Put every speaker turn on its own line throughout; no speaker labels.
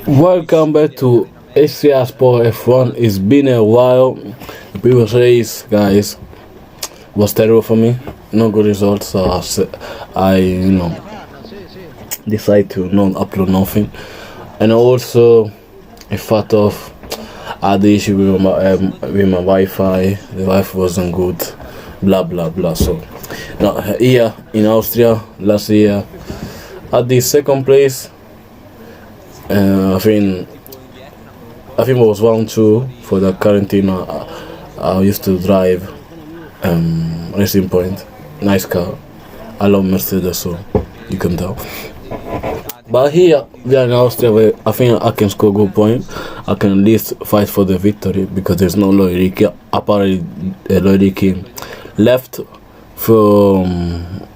Welcome back to CRL-sPORT F1. It's been a while. The previous race, guys, was terrible for me. No good results, so I decide to not upload nothing. And also, I thought of I had the issue with my Wi-Fi. The Wi-Fi wasn't good. Blah blah blah. So now here in Austria last year, at the second place. I think it was round 2 for the quarantine. I used to drive Racing Point, nice car. I love Mercedes, so you can tell. But here we are in Austria, where I think I can score good point. I can at least fight for the victory because there's no Lloyd Ricky. Apparently, Lloyd Ricky left for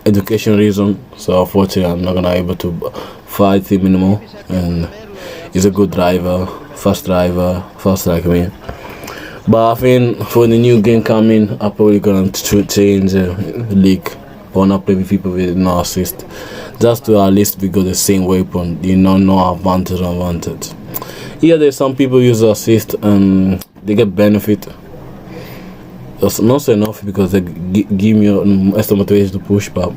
education reason, so unfortunately I'm not gonna be able to fight him anymore. And he's a good driver, fast like me. But I think for the new game coming, I'm probably gonna change the league. I wanna play with people with no assist, just to at least we got the same weapon. No advantage. Here there's some people use assist and they get benefit. It's not enough because they give me extra motivation to push, but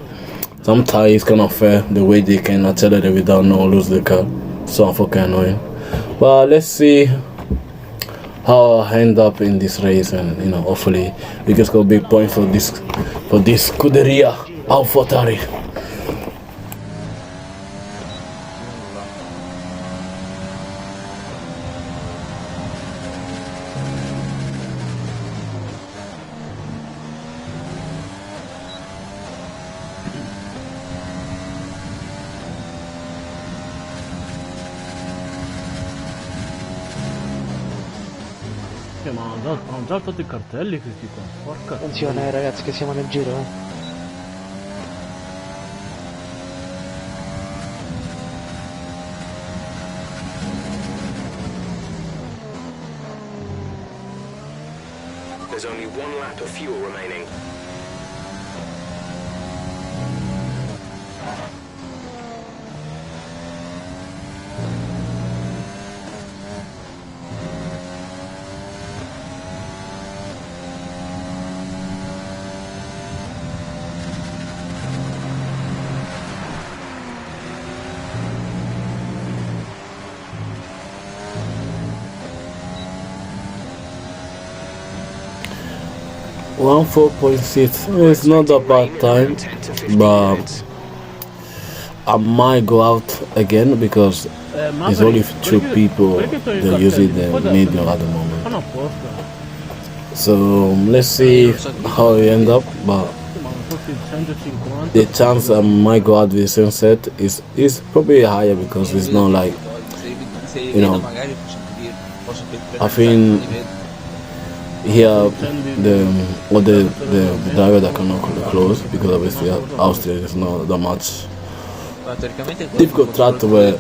sometimes it's kind of fair the way they can accelerate without lose the car. So fucking annoying. But let's see how I end up in this race, and hopefully we can score a big point for this Scuderia AlphaTauri. Ma hanno già fatto i cartelli questi qua, porca.
Attenzione ragazzi che siamo nel giro,
There's only one lap of fuel remaining.
One 4.6. It's not a bad time, but I might go out again because there's only 2 people that using the medium at the moment. So let's see how we end up, but the chance I might go out with the sunset is probably higher because it's not like, I think here the driver that cannot close because obviously Austria is not that much difficult track where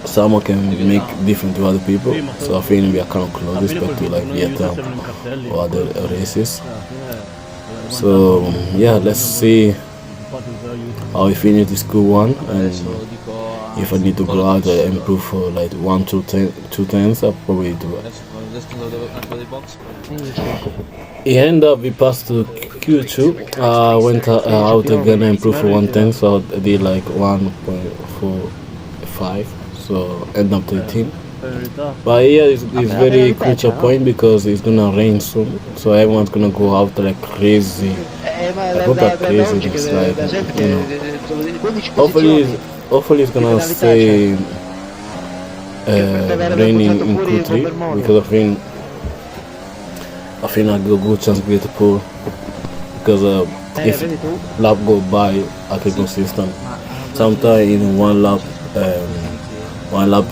someone can make different to other people. So I think we are kind of close respect to like Vietnam or other races. So yeah, let's see how we finish this Q1, and if I need to go out and improve for like 2 tenths, I'll probably do it. He ended up, we passed to Q2. Went out again and improved for 1 tenth, so I did like 1.45, so end up 13. But here is very crucial point because it's gonna rain soon, so everyone's gonna go out like crazy. Like crazy this slide, Hopefully it's gonna stay raining in Q3 because I think I got a good chance to get the pole because if lap go by I can consistent. Sometimes in one lap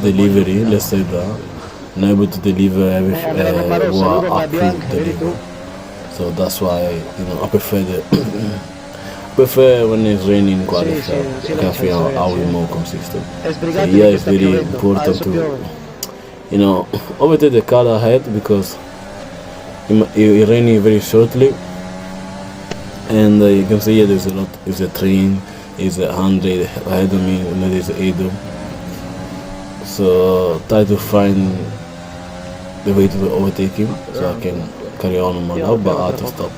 delivery, let's say that, I'm not able to deliver everything what I could deliver. So that's why I prefer when it's raining qualify. I can feel how we're more consistent. So yeah, it's very important to overtake the car ahead because it's raining very shortly, and you can see here there's a train, is 100 ahead of me, and there's Adam. So try to find the way to overtake him so I can carry on my lap, but I have to stop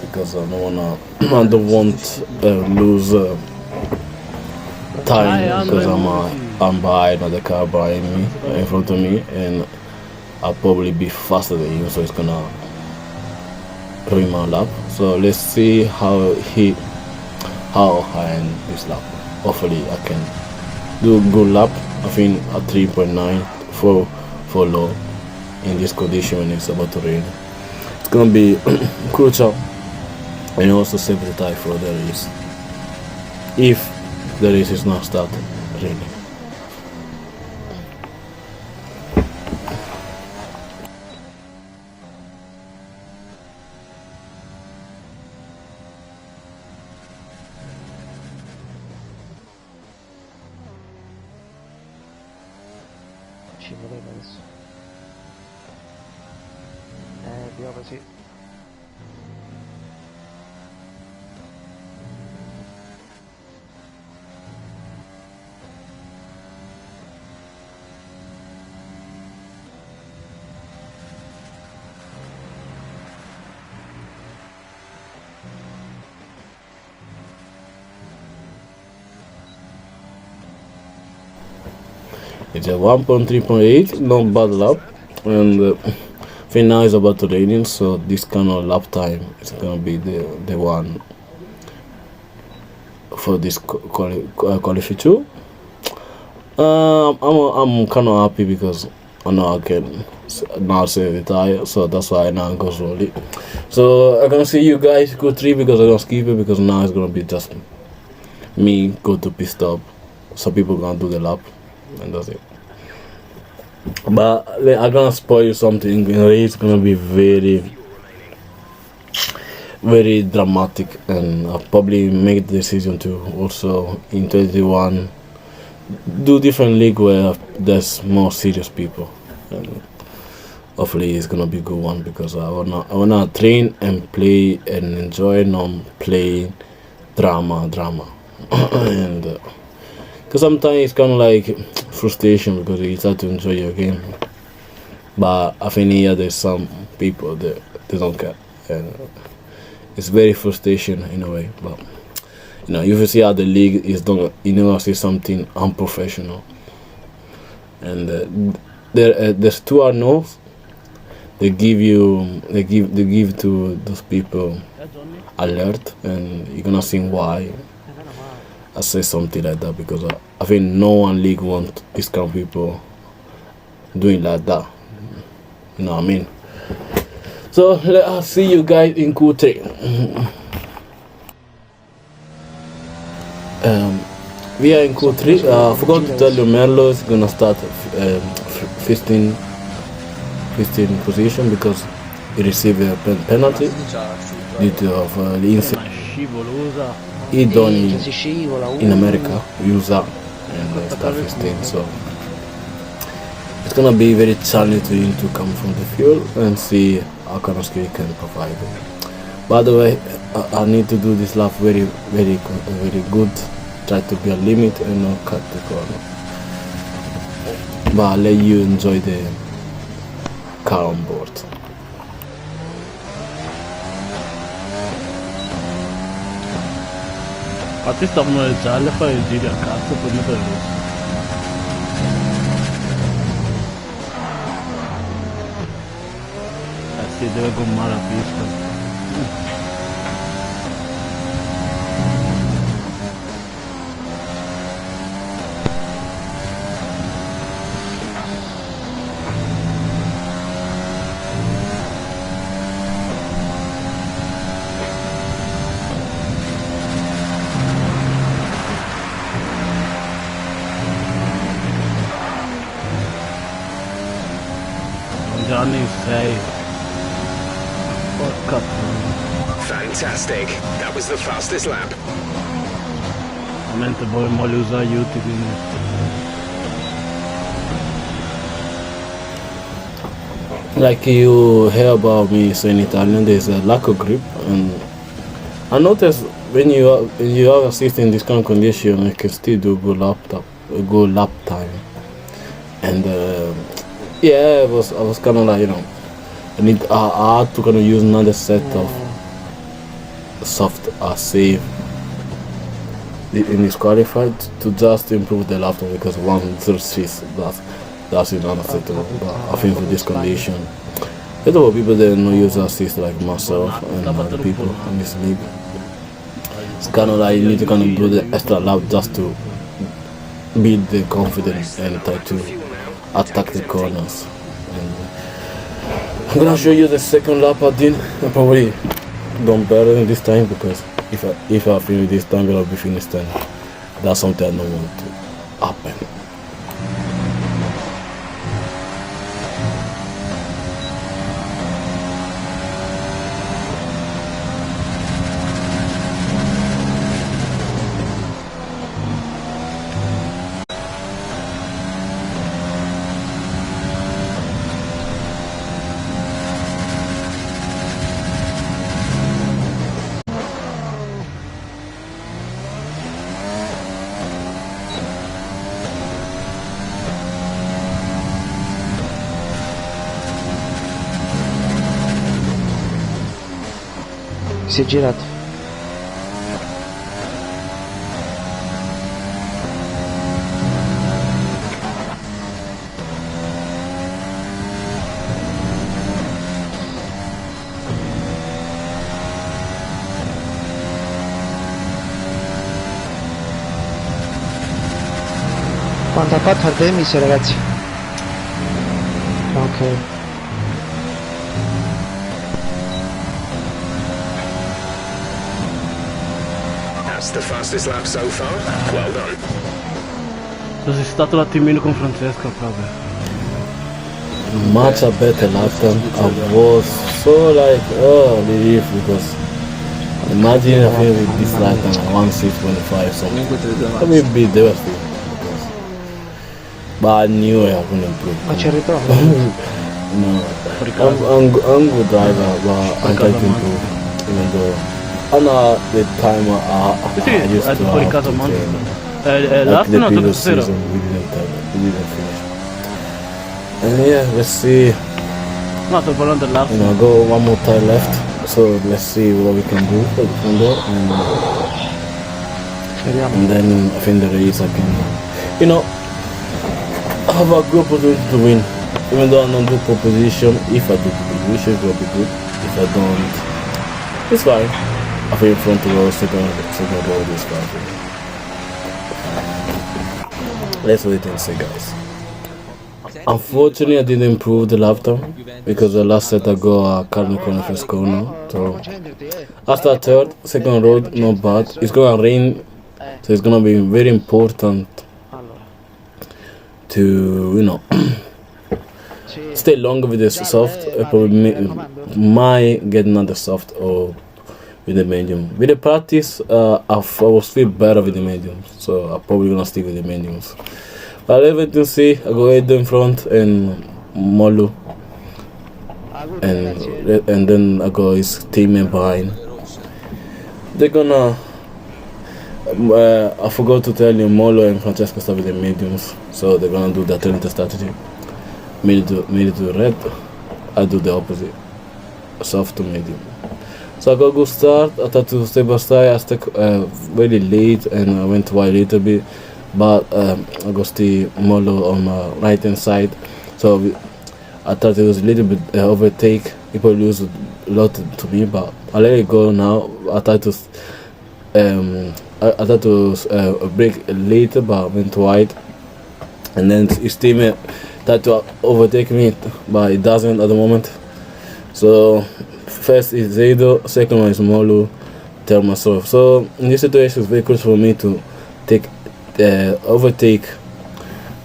because I don't wanna. I don't want lose time because I'm behind another car behind me in front of me, and I'll probably be faster than him, so it's gonna ruin my lap. So let's see how I end this lap. Hopefully I can do a good lap. I think a 3.9 for low in this condition when it's about to rain. It's gonna be crucial and also save the tire for the race if the race is not started raining.
Ci voleva adesso. Piove sì.
It's a 1.3.8, not bad lap, and I think now it's about to raining, so this kind of lap time is gonna be the one for this qualification. I'm kind of happy because I know I can now save the tire, so that's why I now go slowly. So I'm gonna see you guys go 3 because I don't skip it because now it's gonna be just me go to pit stop. Some people gonna do the lap, and that's it. But I'm gonna spoil something. The race gonna be very dramatic, and I'll probably make the decision to also in 21 do different league where there's more serious people, and hopefully it's gonna be a good one because I wanna train and play and enjoy, not play drama, and because sometimes it's kind of like frustration because you start to enjoy your game, but I think here there's some people that they don't care, and it's very frustration in a way. But you see how the league is done, I see something unprofessional, and there's 2 unknowns. They give to those people alert, and you're gonna see why I say something like that, because I think no one league want this kind of people doing like that. You know what I mean? So let us see you guys in Q3. We are in Q3. I forgot to tell you, Merlo is gonna start 15 position because he received a penalty due to the incident he done in America, USA, and start 15. So it's gonna be very challenging to him to come from the field and see how kind of skill he can provide. By the way, I need to do this lap very good. Try to be a limit and not cut the corner. But I'll let you enjoy the car on board.
Infatti stavano le gialle a fare il giro a cazzo per me per il rosso. Si deve gommare la pista. Gianni 6. Porca puttana.
Fantastic. That was the fastest lap.
Ovviamente vorremmo usare aiuti, quindi.
Like you hear about me saying Italian, there's a lack of grip, and I noticed when you are assisting in this kind of condition, you can still do a good lap time. and yeah, I was kind of like, you know, I had to kind of use another set of soft save in this qualified to just improve the lap time because 106 that's unacceptable. But I think for this condition, there's a lot of people that don't use assist like myself and other people in this league. It's kind of like you need to kind of do the extra lap just to build the confidence and try to attack the corners. And I'm gonna show you the second lap I did. I probably done better than this time because if I finish this time, I'll be finished, and that's something I don't want to happen.
Si è girato. Quanto ha fatto Artemis, ragazzi? Ok.
That's the fastest lap so far. Well done.
Sei stato un attimino con Francesco proprio.
Much a better lap time. I was so like relief because imagine if I with this lap time at 1:6.5 something. That would be devastating. But I knew I couldn't improve.
Ma c'è il ritorno?
No, I'm good driver, but I'm trying to improve. Even though I know the time I used
Sì,
to
fuori
have
casa
to
Monza.
train.
È
Like
l'altro
the
no,
previous
stasera.
season, we didn't finish. And yeah, let's see.
No, sto parlando dell'altro.
You know, go one more time left. So let's see what we can do from there.
Speriamo.
And then I think the race I can, you know, have a good opportunity to win. Even though I don't do pole position, if I do pole position, it will be good. If I don't, it's fine. I think front row, second row is fine. Let's wait and see, guys. Unfortunately, I didn't improve the lap time because the last set I go Carlo corner first corner. So after third, second road, not bad. It's gonna rain, so it's gonna be very important to, you know, stay longer with the soft. I probably might get another soft or with the medium. With the practice, I was feel better with the mediums, so I'm probably gonna stick with the mediums. But I'll wait and see. I go Edo in front and Molu, and then I go his teammate behind. They're gonna. I forgot to tell you, Molo and Francesco start with the mediums, so they're gonna do the alternative strategy. Me to red, I do the opposite, soft to medium. So I got a good start. I tried to stay by side. I stuck very late and I went wide a little bit, but I got the Molo on my right hand side. So I thought it was a little bit overtake. People lose a lot to me, but I let it go now. I tried to. I thought to break later, but I went wide, and then his teammate tried to overtake me, but it doesn't at the moment. So first is Zaido, second one is Molu, third myself. So in this situation, it's very crucial for me to overtake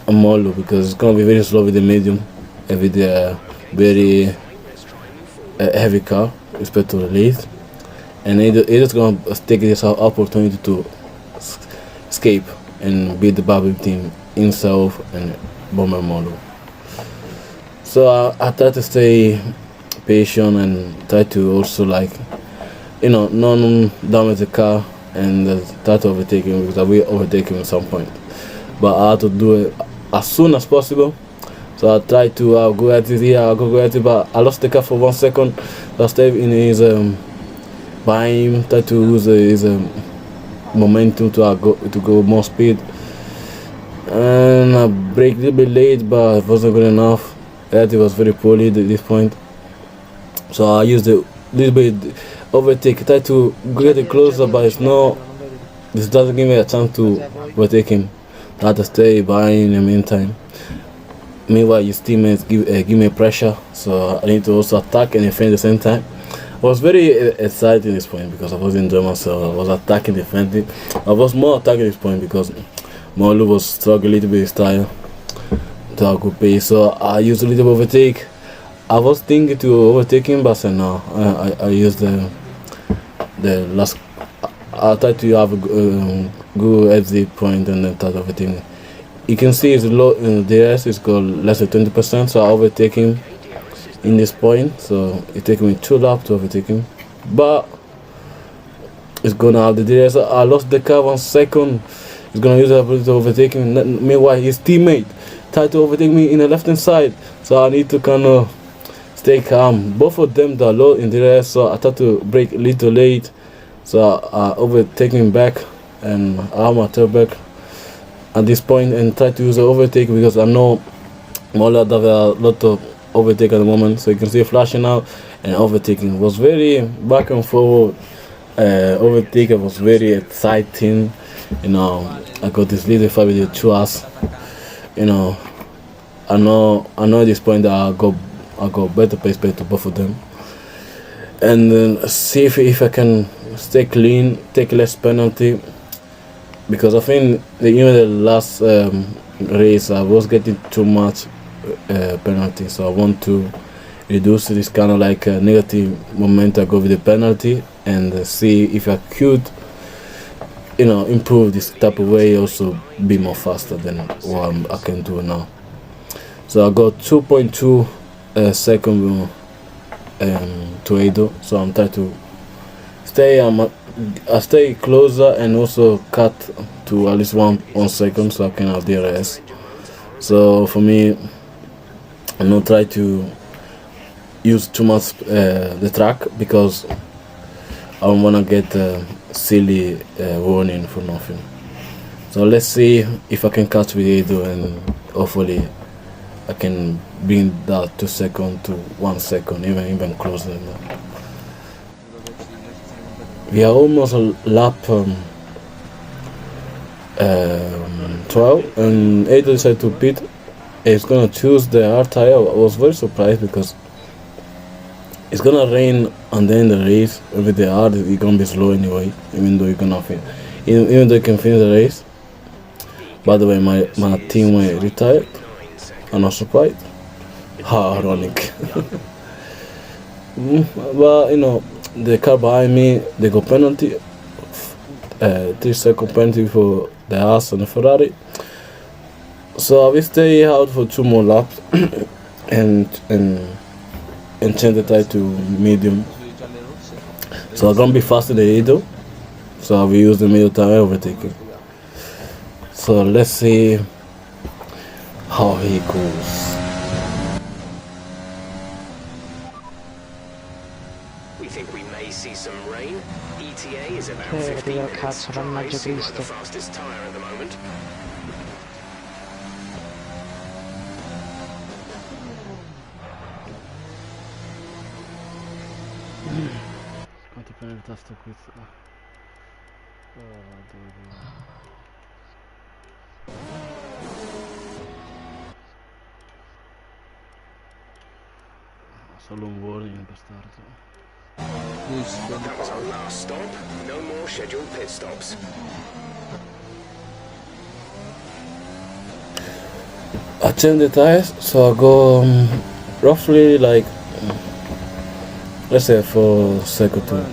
a Molu because it's gonna be very slow with the medium and with the very heavy car, respect to the late. And it's gonna take this opportunity to escape and beat the Barbie team himself and Bomber Model. So I try to stay patient and try to also not damage the car and try to overtake him because I will overtake him at some point. But I have to do it as soon as possible So I tried to go at it here, I go at it, but I lost the car for 1 second. So I stayed in his behind him, tried to use his momentum to go more speed. And I brake a little bit late, but it wasn't good enough. It was very poorly at this point. So I used a little bit overtake, try to get it closer, but this doesn't give me a chance to overtake him. I had to stay behind in the meantime. Meanwhile, his teammates give me pressure, so I need to also attack and defend at the same time. I was very excited at this point because I was enjoying myself. I was attacking, defending. I was more attacking at this point because Molu was struggling a little bit with his tire to have good pace. So I used a little overtake. I was thinking to overtake him, but I said no. I used the last. I tried to have a good exit point and then start overtaking. You can see it's low in the DRS. It's got less than 20%. So I overtake him in this point. So it took me 2 laps to overtake him, but it's gonna have the DRS. I lost the car 1 second. He's gonna use that to overtake him. Meanwhile, his teammate tried to overtake me in the left hand side. So I need to kind of stay calm. Both of them are low in the DRS, so I tried to brake a little late. So I overtake him back, and I have my tail back at this point and try to use the overtake because I know Mola have a lot of overtake at the moment. So you can see flashing out and overtaking. It was very back and forward. Overtake was very exciting. You know, I got this little fight with the 2 hours. You know, I know at this point that I got better pace back to both of them, and then see if I can stay clean, take less penalty, because I think even the last race I was getting too much penalty. So I want to reduce this kind of like negative momentum. I go with the penalty and see if I could, you know, improve this type of way, also be more faster than what I can do now. So I got 2.2 second to Edo, so I'm trying to I stay closer and also cut to at least one second so I can have DRS. So for me, I'm not try to use too much the track because I don't want to get a silly warning for nothing. So let's see if I can catch with Edo, and hopefully I can bring that 2 seconds to 1 second, even closer than that. We are almost a lap 12, and Edo decided to pit. He's gonna choose the hard tire. I was very surprised because it's gonna rain and then the race with the hard it's gonna be slow anyway, even though you can even though you can finish the race. By the way, my team were retired. I'm not surprised. How ironic. But you know, the car behind me, they got penalty, 3 second penalty for the Haas and the Ferrari. So I will stay out for 2 more laps and change the tire to medium. So I'm gonna be faster than Edo. So I will use the middle tire overtaking. So let's see how he goes.
We think we may see some rain. ETA is about 15
Dio
minutes.
cazzo, mannaggia
Drive seem like
Cristo.
the fastest tire at the moment.
Quanto penalità sto questo? Solo un warning per starto.
That was our last stop. No more scheduled pit stops.
I change the tires, so I go roughly like let's say 4 seconds to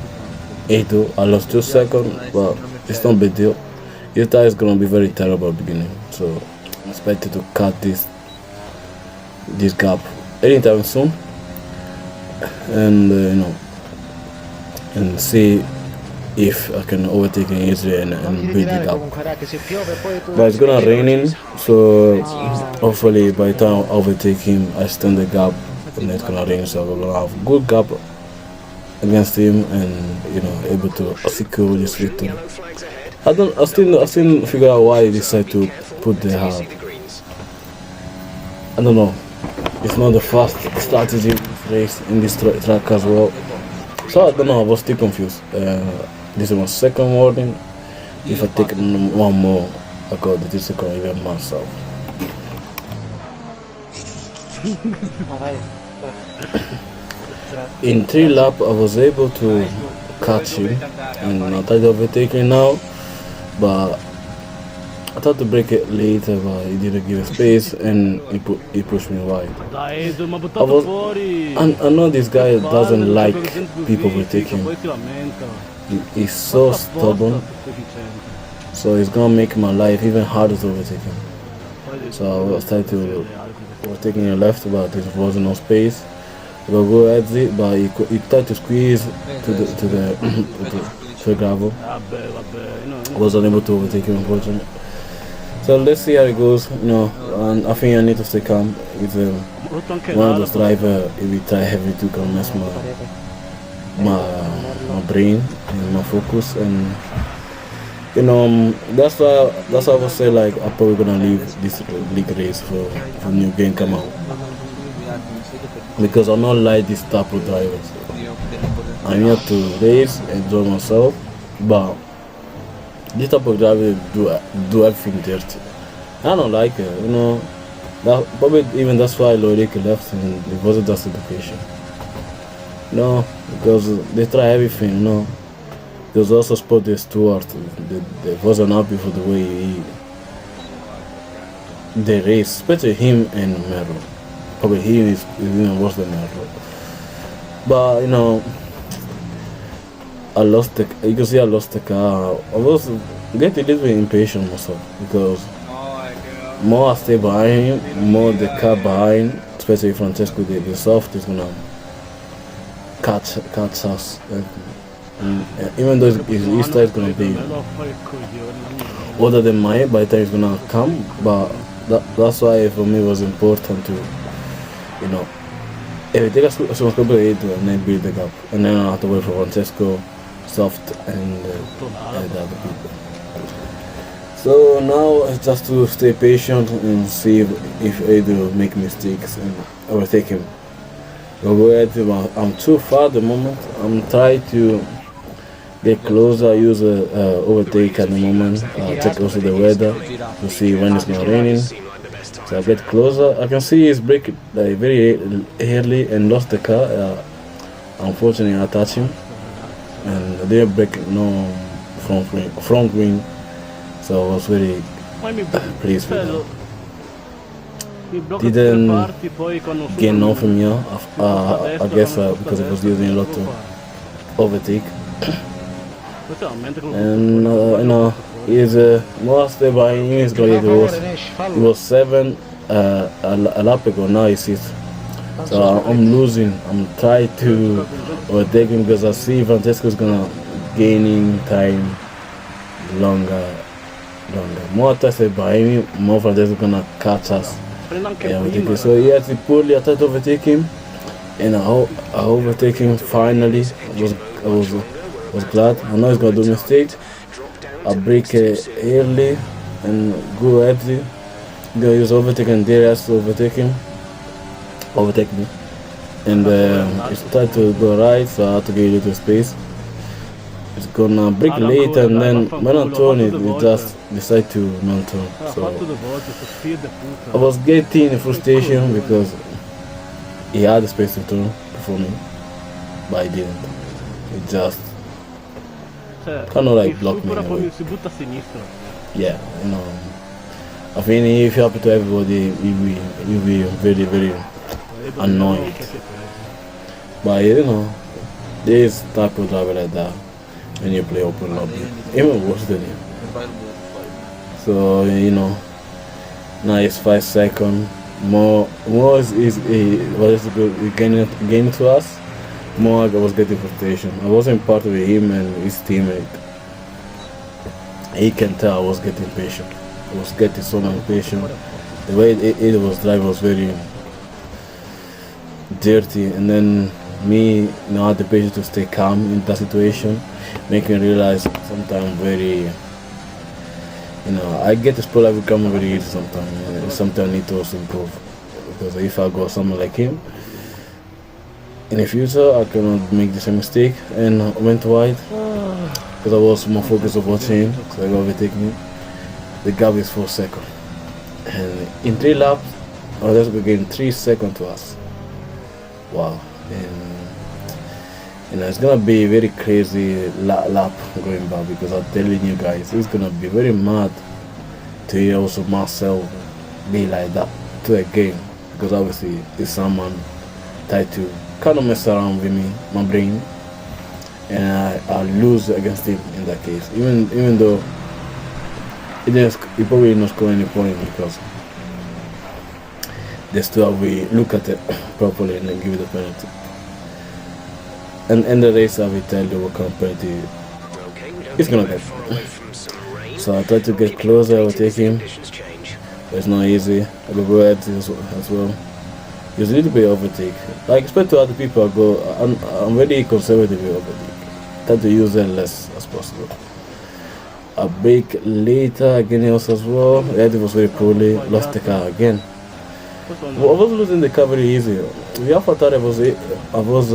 Edo. I lost 2 seconds, but it's not a big deal. Your tire is gonna be very terrible at the beginning, so I'm expected to cut this gap anytime soon, and you know, and see if I can overtake him easily and
Non ti
beat the
tirare
gap.
comunque, dai, che se piove poi tu...
But it's gonna raining, so hopefully by the time I overtake him, I stand the gap, and it's gonna rain, so we're gonna have good gap against him, and able to secure this victory.
Yellow flags ahead.
I still figure out why they decide to put the
Chasing the greens.
I don't know. It's not the fast strategy race in this track as well. So I don't know. I was still confused. This is my second warning. If I take one more, I got the second even myself. In 3 laps, I was able to catch him, and I tried to overtake him now, but I thought to break it later, but he didn't give space, and he pushed me wide.
Dai, Edo, ma
I
buttato
was,
fuori.
I know this guy doesn't like people
Poi
overtake him.
si lamenta.
He's so stubborn, so it's gonna make my life even harder to overtake him. So I was trying to overtake him left, but there wasn't no space. I go at it, but he tried to squeeze to the gravel. I was unable to overtake him, unfortunately. So let's see how it goes. And I think I need to stay calm. It's one of those drivers. If we try heavy to can mess my brain and my focus, and that's why I would say like I'm probably gonna leave this league race for new game come out, because I'm not like this type of drivers. I'm here to race, enjoy myself, but this type of driver do everything dirty. I don't like it, That probably even that's why Lorick left, and it wasn't just education. No, because they try everything, There's also spot the Stewart. They wasn't happy for the way they race, especially him and Mero. Probably he is even worse than Mero. But you can see I lost the car. I was getting a little bit impatient myself, because more I stay behind him, more the car behind, especially Francesco the soft is gonna catch us. Even though his style is gonna be older than mine by the time it's gonna come, but that's why for me it was important to, if I take a small couple and then build the gap, and then I have to wait for Francesco, Soft, and the other people. So now it's just to stay patient and see if I do make mistakes and overtake him. I'll go ahead. I'm too far at the moment. I'm trying to get closer, use overtake at the moment. Check also the weather to see when it's not raining. So I get closer. I can see he's braking very early and lost the car. Unfortunately, I touched him, and I didn't break no front wing. So I was very pleased with that. Didn't gain off him here, I guess because I was using a lot to overtake. And he's more stable by him. He's going it was 7 a lap ago. Now he's 6. So I'm losing. I'm trying to overtake him, because I see Francesco's gonna gaining time longer. More I stay behind him, more Francesco's gonna catch us. So he had to poorly. I tried to overtake him, and I overtake him finally. I was glad. I know he's gonna do mistake. I break early and go heavy. Gonna use overtake, and there has to overtake me. And he started to go right, so I had to give a little space. It's gonna break later, and then when I turn it, we just decide to non-turn. So I was getting frustration because he had the space to turn before me, but he didn't. He just kind of like blocked me away. Yeah, I think if you happen to everybody, you'll be very, very annoyed. But this type of driver like that, when you play open lobby, even worse than you. So now it's 5 seconds. More is good. We gain to us. more I was getting frustration. I wasn't part with him and his teammate. He can tell I was getting impatient. I was getting so much impatient. The way it was driving was very dirty, and then me, had the patience to stay calm in that situation, making me realize sometimes very, I get this pro level coming very easy sometimes. Sometimes I need to also improve, because if I go someone like him in the future, I cannot make the same mistake. And I went wide because I was more focused on watching him, so I overtake me. The gap is 4 seconds, and in 3 laps, I was just getting 3 seconds to us. Wow. And it's gonna be a very crazy lap going back, because I'm telling you guys, it's gonna be very mad to hear also Marcel be like that to a game, because obviously it's someone tried to kind of mess around with me, my brain, and I lose against him in that case. Even though he probably not score any point, because they still we look at it properly and then give it a penalty. And in the race, I will tell you what kind of penalty he's gonna get. So I try to get closer, I will take him, but it's not easy. I will go ahead as well. It's a little bit overtake. Like, compared to other people, I'm very conservative with overtake. Try to use it less as possible. I brake later again else as well. It was very poorly, lost the car again. I was losing the car very easy. The AlphaTauri I was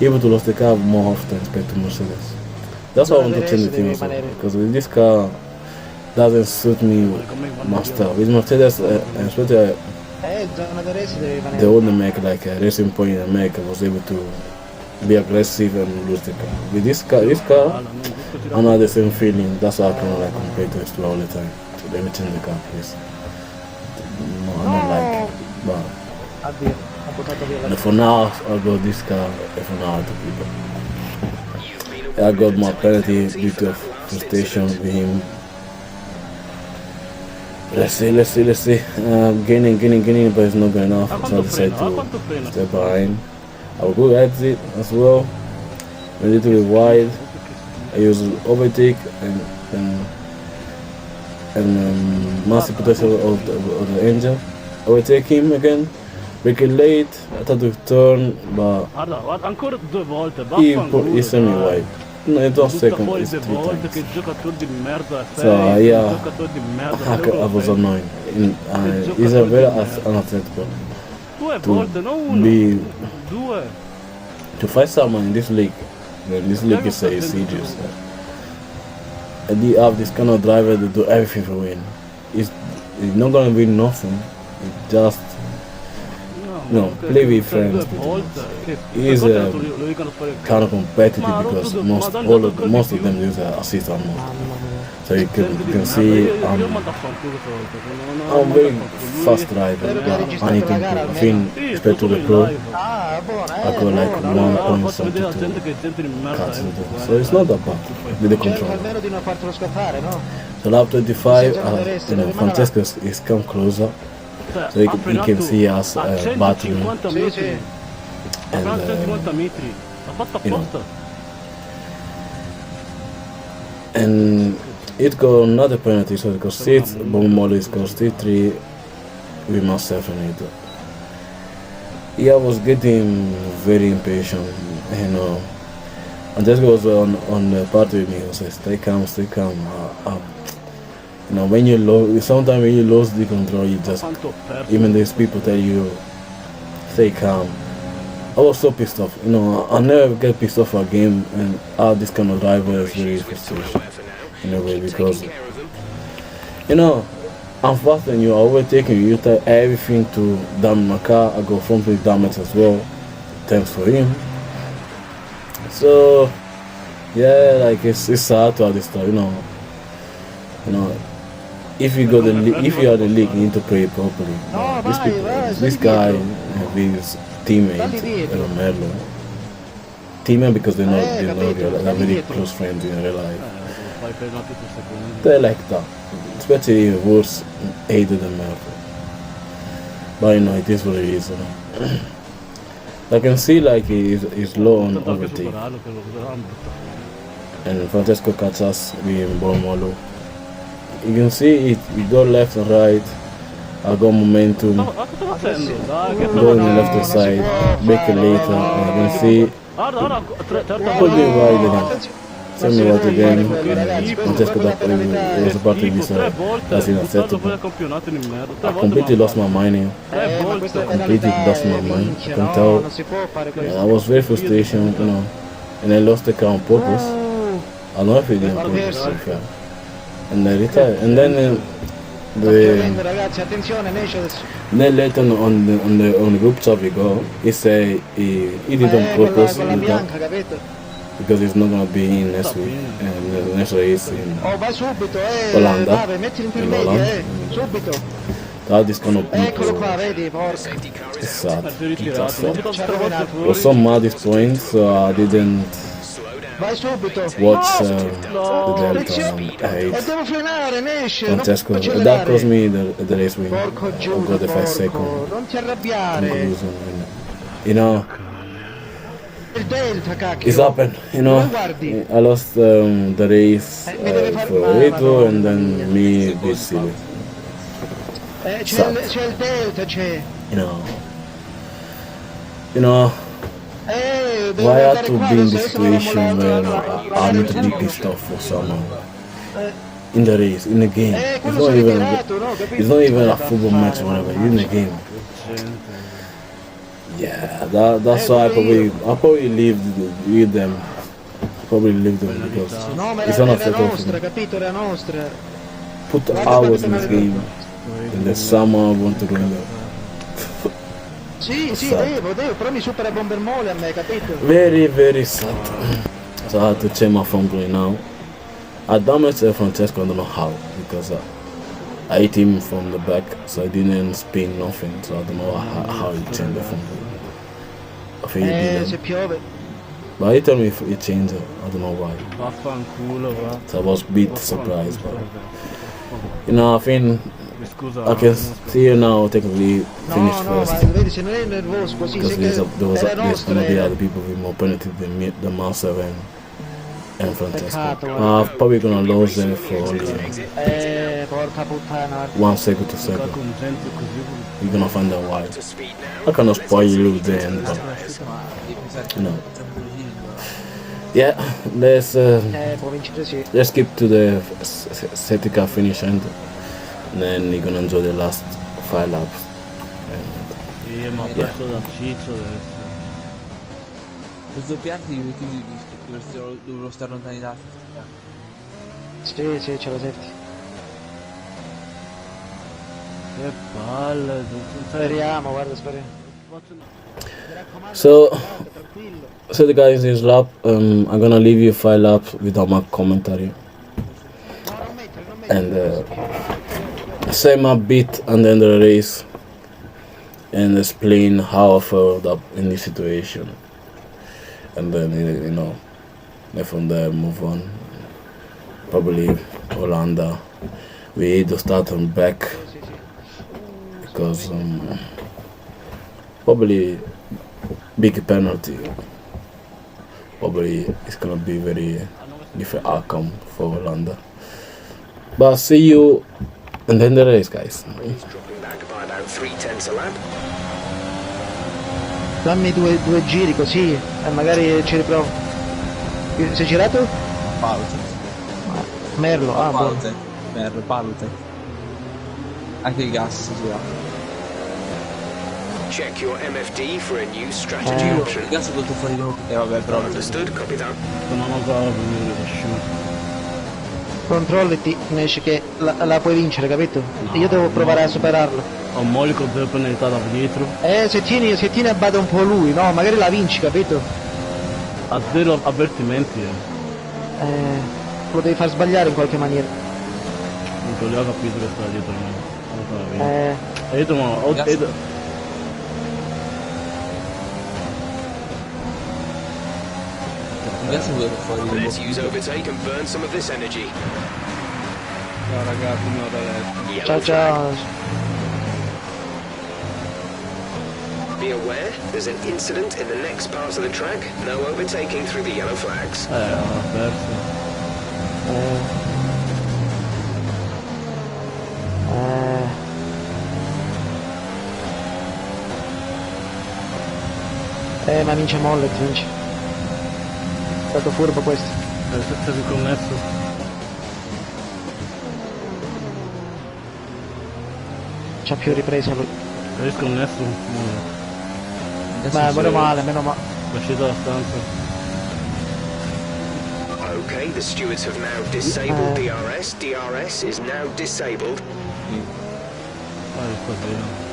able to lose the car more often compared to Mercedes. That's why I want to change the team as well, because with this car doesn't suit me much style. With Mercedes, especially the older make like a Racing Point and make, I was able to be aggressive and lose the car. With this car, I'm not the same feeling. That's why I kind of like compare to explore all the time. So let me change the car, please. No, I don't like it, but for now, I'll go this car. For now, to people. I got my penalty due to frustration with him. Let's see. Gaining, but it's not good enough. So I decided to step behind. I'll go exit as well. A little bit wide. I use overtake and massive potential of the engine. I will take him again. Brake it late. I tried to turn, but
Ancora 2 volte,
he sent me wide. No, it's not second, it's 3
volte
times.
che il giocatore di merda sei,
So yeah,
il giocatore di merda
I was annoying. He's a very unacceptable.
2 volte, non 1,
Be
2.
to fight someone in this league. When this league is serious. And you have this kind of driver that do everything for win. He's not gonna win nothing. It's just play with friends. He's kind of competitive, because most of them use assist on most. So you can see I'm very fast driver, but I need to improve. I think compared to the pro, I got like 1 point something to cut. So it's not that bad with the control. So lap 25, Francesco is come closer. So you can see us battling, and it got another penalty, so it got 6, but Molly got 3 with myself in it. Yeah, I was getting very impatient, and just was on the party with me. I said, stay calm. When you lose, sometimes when you lose the control, you just, even these people tell you, stay calm. I was so pissed off. I never get pissed off for a game, and this kind of driver is very frustration in a way, because I'm faster than you, I'm overtaking you. You tell everything to damage my car. I go front wheel damage as well. Thanks for him. So yeah, like it's sad to have this stuff. If you are the league, you need to play properly. This guy, his teammate, Merlo. Teammate because they're very close friends in real life. They're like that, especially worse hated than Merlo. But it is what it is. I can see like he's low on
Tanto anche
overtake.
superarlo che lo vedevamo brutto.
And Francesco Cazzas in Bormolo. You can see it, you go left and right. I got momentum.
Ma cosa sta facendo? Dai, che sta
Go on the
facendo?
left hand side, back it later. And you can see
Guarda, certo,
pull me wide again.
attenzione.
Tell me what again.
Ragazzi,
Francesco da it was about to be
tre
so
volte
that's
buttato fuori
unacceptable.
dal campionato in merda. Tre
I
volte
completely
mi ha
lost my mind here.
Tre
ma questa è
volte.
Completely
penalità,
lost my mind.
minchia,
I can
no,
tell.
non si può fare
And
questo.
I was very frustration, you know. And I lost the car on purpose. I don't know if he did on purpose, to be fair. And I retired. And then
Sta piovendo,
the
ragazzi, attenzione, ne esce adesso.
then later on the group chat we go, he say he did on purpose
Con la
you know,
bianca, capito?
because he's not gonna be in next week and the next race in
Oh, vai subito,
Olanda.
Nave, mettili in
In
intermedia,
Olanda.
subito.
all these kind of
Eccolo
people.
qua, vedi, porca.
Safety car
It's
is
sad.
out.
Si è ritirato.
That's
L'ho
sad.
buttato
Ci ha
tre volte
rovinato.
I was
fuori.
so mad this point, so I didn't
Slow down.
Vai subito.
watch the
Attenzione.
Delta
E
8.
devo frenare, ne esce,
Francesco,
non puoi
that
accelerare.
cost me the race win.
Porco
I
Giuda,
got the 5
porco,
second
non ti arrabbiare.
conclusion. You know,
Il Delta, cacchio.
it's happened. You know,
Dove guardi?
I lost the race
Mi deve far
for
male,
Rito and
Madonna
then me beat Silly.
C'è il Delta, c'è.
You know,
Devo
why I
andare
had to
qua,
be in
adesso
this
adesso non
situation where I need to be pissed off for someone in the race, in the game. It's
quello
not
si è
even
ritirato, no? Capito?
it's not even a
Da
football
fare,
match or whatever. You're in the game.
Gente.
Yeah, that's why I probably leave them. Probably leave them because
No, ma
it's
era
unacceptable for
nostra,
me.
capito? Era nostra.
Put hours in this game. In the summer, I want to go in there.
Sì,
Sad.
devo, però mi supera Bomber Mole a me, capito?
Very, very sad. So I had to change my front play now. I damaged Francesco, I don't know how, because I hit him from the back, so I didn't spin nothing, so I don't know how he changed the front play. I think he
Se
didn't.
piove.
But he told me if he changed it, I don't know why.
Vaffanculo, va.
So I was a bit surprised, but you know, I think
Scusa.
I can see you now technically finish
No, ma
first.
vedi, se non è nervoso così,
Because
sai che
there's
era nostra.
gonna be other people with more penalty than me, the Master and Francesco.
Peccato,
I'm probably gonna lose them for only
porca puttana.
1 second to
Sta
second.
con gente così.
You're gonna find out why.
To speed
I
now.
cannot spoil you the end, but you know. Yeah,
Può vincere sì.
let's skip to the safety car finish and then you're gonna enjoy the last 5 laps. And
Sì, ma ho preso da Ciccio adesso.
Per sdoppiarti dovrò stare lontani da
Sì, ce lo senti.
Che palle.
Speriamo, guarda, speriamo.
so the guys, this lap, I'm gonna leave you 5 laps without my commentary and say my bit and then the race and explain how I felt up in this situation, and then you know, then from there move on. Probably Olanda, we need to start on back because probably big penalty. Probably it's gonna be very different outcome for Olanda. But see you and then the race, guys.
Dropping back by about 3/10 a lap.
Dammi due giri così e magari ci riprovo. Sei girato?
Palute.
Merlo, buono.
Palute. Per palute. Anche il gas si gira.
Check your MFD for a new strategy
Il
option.
gas è tutto fuori dopo. E vabbè, però
Understood, copy that.
Non ho ancora venire da scimmia.
Controlliti, ne esce che la puoi vincere, capito? Io devo provare a superarlo.
Ho Molico delle penalità da dietro.
Se tieni a bada un po' lui, no? Magari la vinci, capito?
Ha zero avvertimenti.
Lo devi far sbagliare in qualche maniera.
Non li ho capito che sta dietro me. E io ma
il gas è quello fuori
Let's use
dopo.
overtake and burn some of this energy.
Ciao ragazzi, mi ho da letto.
Yellow
Ciao
flag.
ciao.
Be aware, there's an incident in the next part of the track. No overtaking through the yellow flags.
Ho perso.
Ma vince Mollet, vince. È stato furbo questo.
Sei riconnesso?
C'ha più ripresa lui.
Sei risconnesso?
Ma meno male, meno male.
È uscito dalla stanza.
Okay, the stewards have now disabled DRS. DRS is now disabled.
Così.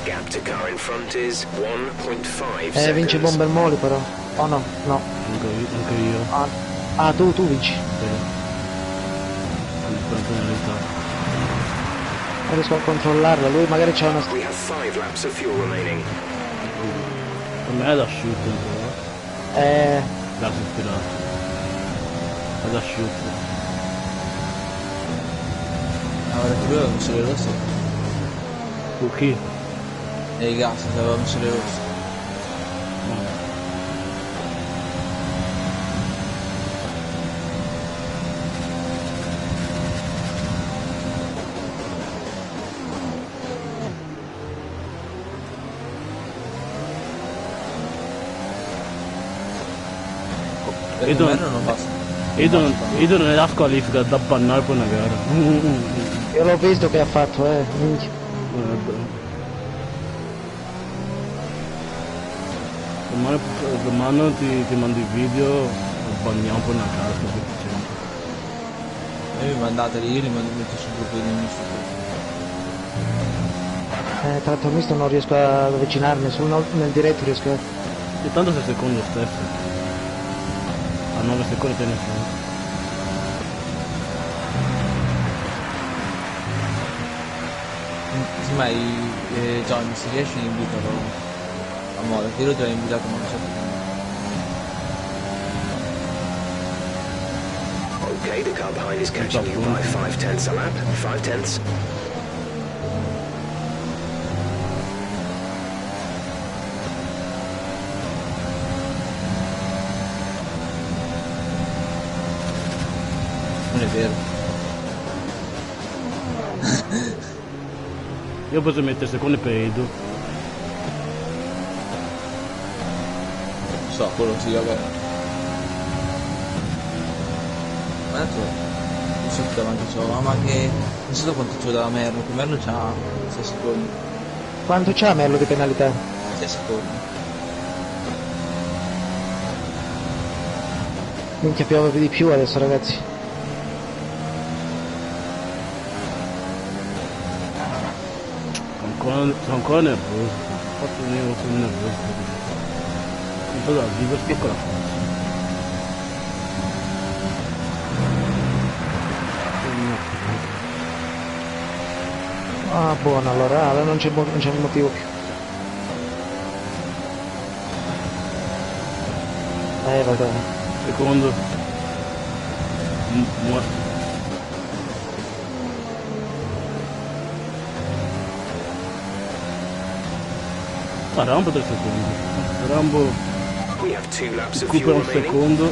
Gap to car in front is 1.5 seconds.
Vince Bomber Moli però. Oh no, no.
Anche io.
Tu vinci.
Sì. Non
Non riesco a controllarla, lui magari c'ha una...
We have 5 laps of fuel remaining.
per me è da shoot però. Gas ispirato. È da shoot.
Ora che lui aveva messo le rosse.
Tu chi?
E i gas aveva messo le rosse.
Io non è la squalifica da bannare per una gara.
Io l'ho visto che ha fatto, minchia.
Domani ti mando il video, banniamo per una gara.
E mi mandateli, io li metto sul gruppo di amici.
Tra l'altro misto non riesco ad avvicinarmi, nel diretto riesco a...
E tanto 6 secondi stesso. A 9 secondi te ne frega.
Sì, ma Johnny, se riesci invitalo a moda, che io l'ho già invitato ma non so perché.
Okay, the car behind is catching you by 5/10 a lap. 5/10.
Non è vero.
Io posso mettere secondi per Edu.
Non so, quello sì, vabbè. Ma tanto non so più davanti c'ho, ma che non so quanto c'ho da Merlo, che Merlo c'ha 6 secondi.
Quanto c'ha Merlo di penalità?
6 secondi.
Minchia, piove di più adesso ragazzi.
Sono ancora nervoso. Fatto io sono nervoso. Non so da vivo spicco la faccia.
Ah buono, allora non c'è motivo più. Vabbè.
Secondo. Rambo 3 secondi. Rambo
We have 2 laps of
recupera
fuel
un
remaining.
secondo.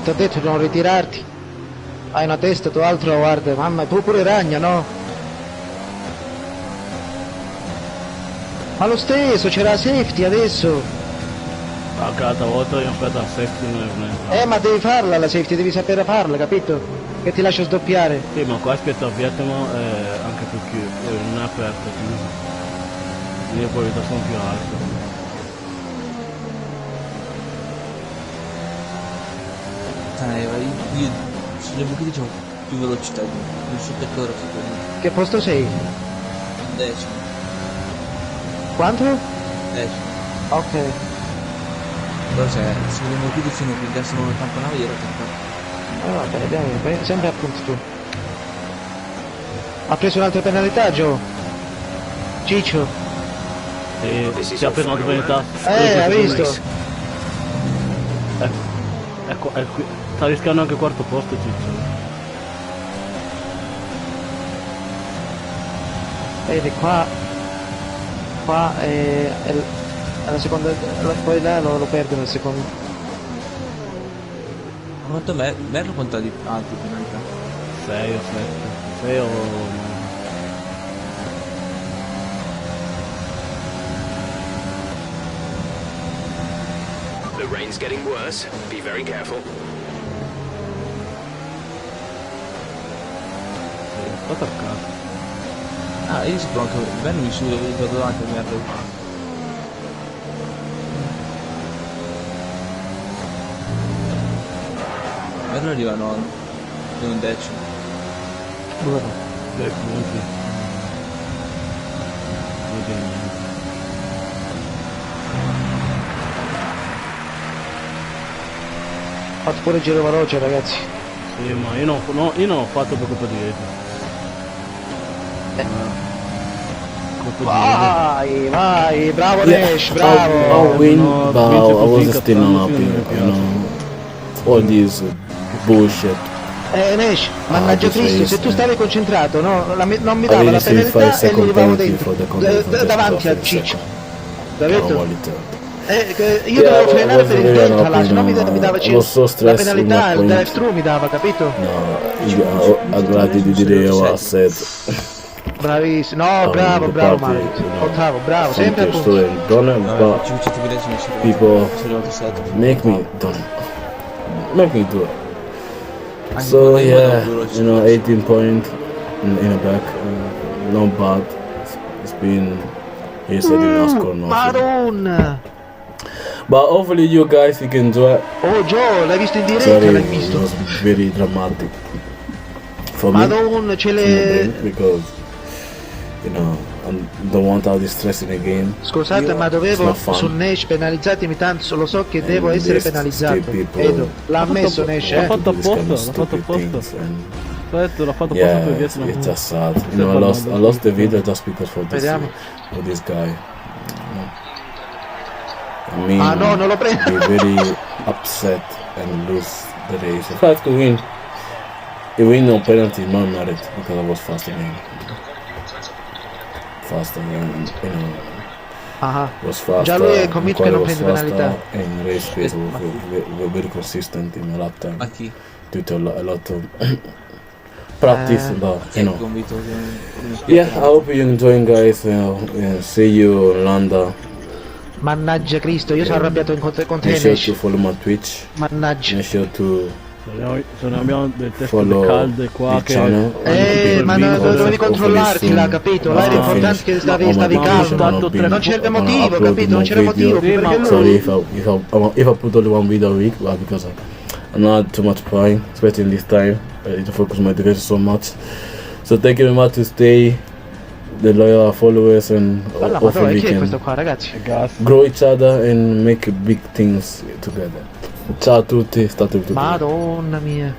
Ti ho detto di non ritirarti. Hai una testa, tu altro, guarda, mamma, tu pure ragna, no? Ma lo stesso, c'era la safety adesso.
Anche l'altra volta io ho aspetta la safety non è.
Ma devi farla la safety, devi sapere farla, capito? Che ti lascio sdoppiare.
Sì, ma qua aspetta Vietnam anche perché non è aperto, quindi le probabilità sono più alte.
Io sulle buchite c'ho più velocità, non so che loro secondo.
Che posto sei?
10.
Quanto?
10.
Ok.
Però se le buchite sono che gasano il tamponare io ero attaccato.
Vabbè, dai, sempre appunto tu. Ha preso un'altra penalità, Joe? Ciccio?
This is
si è appena
your final
preso
lap.
Ha
Good
visto?
race.
Ecco, è qui. Sta rischiando anche il quarto posto, Ciccio.
Vedi qua è la seconda, poi là lo perde nel secondo.
Quanto Merlo quanto di altri penalità?
6 o 7. 6 o...
The rain's getting worse. Be very careful.
Sto attaccato.
Ah, io si anche Merlo mi su, vado davanti a Merlo. Merlo arriva a 9, è un decimo.
Buono.
Dai, punti.
Fatto pure il giro veloce, ragazzi.
Sì, ma io non ho fatto per colpa di Edo.
Vai, bravo Nesh,
I'll
bravo.
win,
No,
but
vince
I
così,
was still
cazzo,
not happy,
non mi
you know. All this bullshit.
Nesh, mannaggia
this
Cristo,
race,
se tu stavi concentrato, no? Non mi
I
dava
really
la
say 5
penalità e gli
second
arrivavo
penalty
dentro.
for the content
Davanti a Ciccio. Capito? Io
Yeah,
dovevo frenare per il
really
delta là,
unhappy,
se no mi
no.
dava
I was so
la
stressed with
penalità,
my
il
point.
drive-thru mi dava, capito?
No, I'm glad you did it what I said.
Bravissimo, no, bravo,
The
bravo
party,
Mario.
you know,
Ottavo, bravo, sempre a
something
punto.
still ain't done it, but
500 millesimi sono
people
arrivato 7.
make me do it. So yeah, you know, 18 point in the back, not bad. It's been, he said he not score nothing.
Madonna!
But hopefully you guys you can do it.
Oh Joe, l'hai visto in diretta?
Sorry,
L'hai
it
visto?
was very dramatic for me.
Madonna, ce le...
Because you know I don't want all this stress in the game.
Scusate, ma
It's
dovevo
not fun.
su Nesh penalizzatemi tanto, lo so che devo
And
essere
these
penalizzato.
stupid people
Vedo, l'ha ammesso Nesh,
L'ha fatto
do this kind of
apposta, l'ha fatto
stupid
apposta.
things, and
L'ho detto, l'ha fatto apposta
yeah,
per
it's
Vietnam.
just sad. You know, I lost the video just because for this
Vediamo.
for this guy. I mean,
Ah no, non lo prendo.
be very upset and lose the race. If I had to win, a win on penalty, not merit because I was faster than him. Faster than, you know,
Ah,
was faster.
già lui è convinto che non
was
prende
faster,
penalità.
and race pace were very consistent in my lap time
Ma chi?
due to a lot of practice, but
Chi
you
è
know.
convinto che...
Yeah, I hope you're enjoying, guys. See you in London.
Mannaggia Cristo, io sono arrabbiato con te
Make sure to
Nesh.
follow my Twitch.
Mannaggia.
Make sure to
Se ne abbiamo delle teste
follow
calde qua
the
che...
channel.
Ma dovevi controllarti là, capito? Là era importante che stavi calmo. Non c'era motivo, capito? Non c'era motivo, perché
Sorry
lui...
if I put only one video a week, but because I'm not too much playing, especially in this time. I need to focus on my education so much. So thank you very much to stay, the loyal followers, and
Guarda, ma
hopefully
dove,
we
chi è questo
can
qua, ragazzi?
grow each other and make big things together. Ciao a tutti, state tutti bene.
Madonna mia.